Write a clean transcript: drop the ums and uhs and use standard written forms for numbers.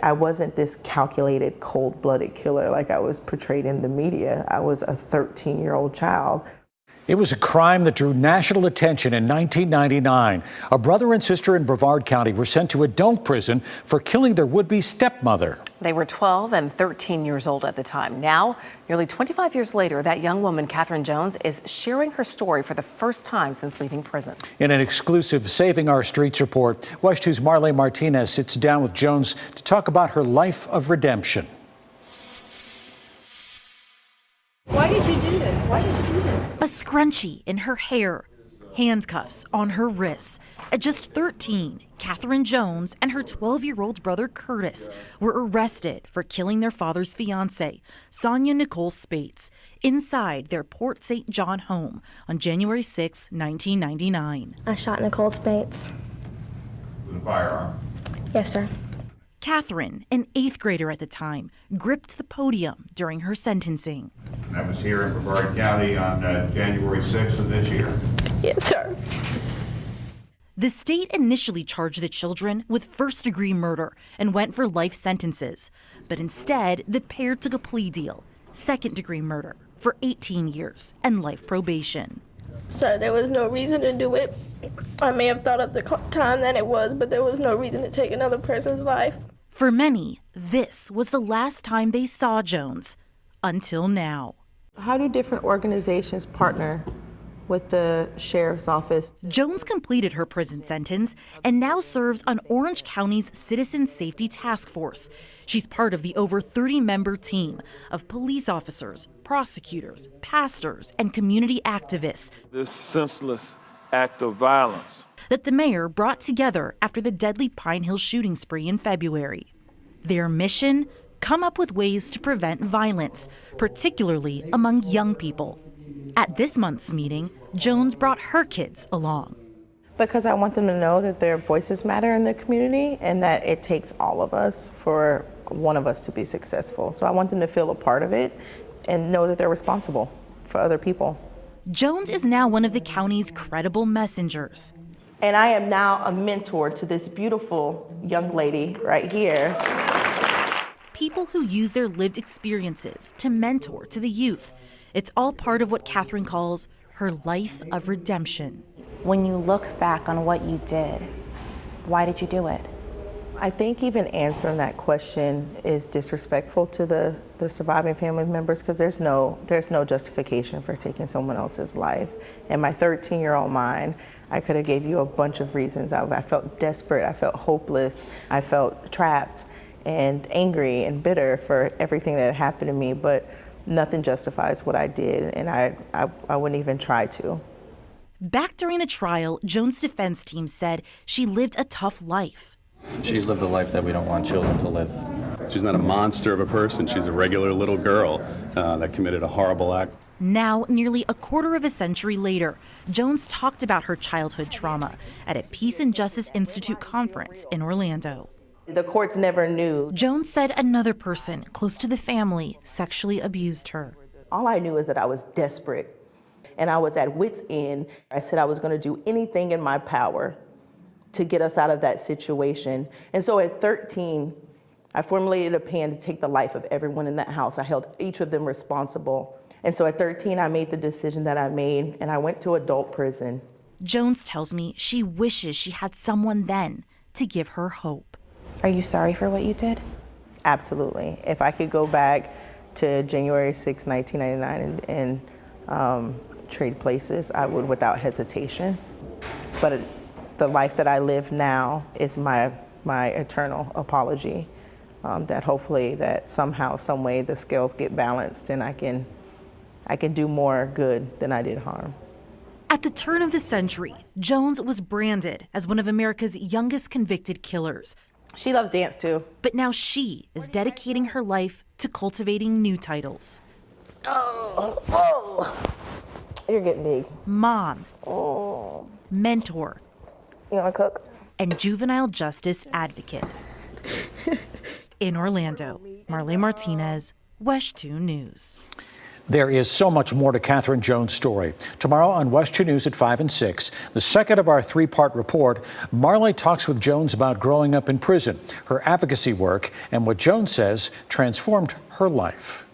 I wasn't this calculated, cold-blooded killer like I was portrayed in the media. I was a 13-year-old child. It was a crime that drew national attention in 1999. A brother and sister in Brevard County were sent to adult prison for killing their would-be stepmother. They were 12 and 13 years old at the time. Now, nearly 25 years later, that young woman, Catherine Jones, is sharing her story for the first time since leaving prison. In an exclusive Saving Our Streets report, WESH 2's Marley Martinez sits down with Jones to talk about her life of redemption. Why did you do this? Why did you do this? A scrunchie in her hair, handcuffs on her wrists. At just 13, Catherine Jones and her 12-year-old brother Curtis were arrested for killing their father's fiancée, Sonia Nicole Spates, inside their Port St. John home on January 6, 1999. I shot Nicole Spates. With a firearm? Yes, sir. Catherine, an 8th grader at the time, gripped the podium during her sentencing. And that was here in Brevard County on January 6th of this year? Yes, sir. The state initially charged the children with first-degree murder and went for life sentences. But instead, the pair took a plea deal, second-degree murder for 18 years and life probation. Sir, there was no reason to do it. I may have thought at the time that it was, but there was no reason to take another person's life. For many, this was the last time they saw Jones, until now. How do different organizations partner with the sheriff's office? Jones completed her prison sentence and now serves on Orange County's Citizen Safety Task Force. She's part of the over 30-member team of police officers, prosecutors, pastors, and community activists. This senseless act of violence that the mayor brought together after the deadly Pine Hill shooting spree in February. Their mission? Come up with ways to prevent violence, particularly among young people. At this month's meeting, Jones brought her kids along. Because I want them to know that their voices matter in the community and that it takes all of us for one of us to be successful. So I want them to feel a part of it and know that they're responsible for other people. Jones is now one of the county's credible messengers. And I am now a mentor to this beautiful young lady right here. People who use their lived experiences to mentor to the youth. It's all part of what Catherine calls her life of redemption. When you look back on what you did, why did you do it? I think even answering that question is disrespectful to the surviving family members because there's no justification for taking someone else's life. In my 13-year-old mind, I could have gave you a bunch of reasons. I felt desperate, I felt hopeless, I felt trapped and angry and bitter for everything that had happened to me, but nothing justifies what I did, and I wouldn't even try to. Back during the trial, Jones' defense team said she lived a tough life. She's lived a life that we don't want children to live. She's not a monster of a person. She's a regular little girl that committed a horrible act. Now, nearly a quarter of a century later, Jones talked about her childhood trauma at a Peace and Justice Institute conference in Orlando. The courts never knew. Jones said another person close to the family sexually abused her. All I knew is that I was desperate and I was at wit's end. I said I was going to do anything in my power to get us out of that situation. And so at 13, I formulated a plan to take the life of everyone in that house. I held each of them responsible. And so at 13, I made the decision that I made, and I went to adult prison. Jones tells me she wishes she had someone then to give her hope. Are you sorry for what you did? Absolutely. If I could go back to January 6, 1999 and trade places, I would without hesitation. But the life that I live now is my eternal apology, that hopefully that somehow, some way the scales get balanced and I can do more good than I did harm. At the turn of the century, Jones was branded as one of America's youngest convicted killers. She loves dance too. But now she is dedicating her life to cultivating new titles. Oh, you're getting big. Mom, mentor, you wanna cook? And juvenile justice advocate. In Orlando, Marley Martinez, WESH 2 News. There is so much more to Catherine Jones' story. Tomorrow on West 2 News at 5 and 6, the second of our three-part report, Marley talks with Jones about growing up in prison, her advocacy work, and what Jones says transformed her life.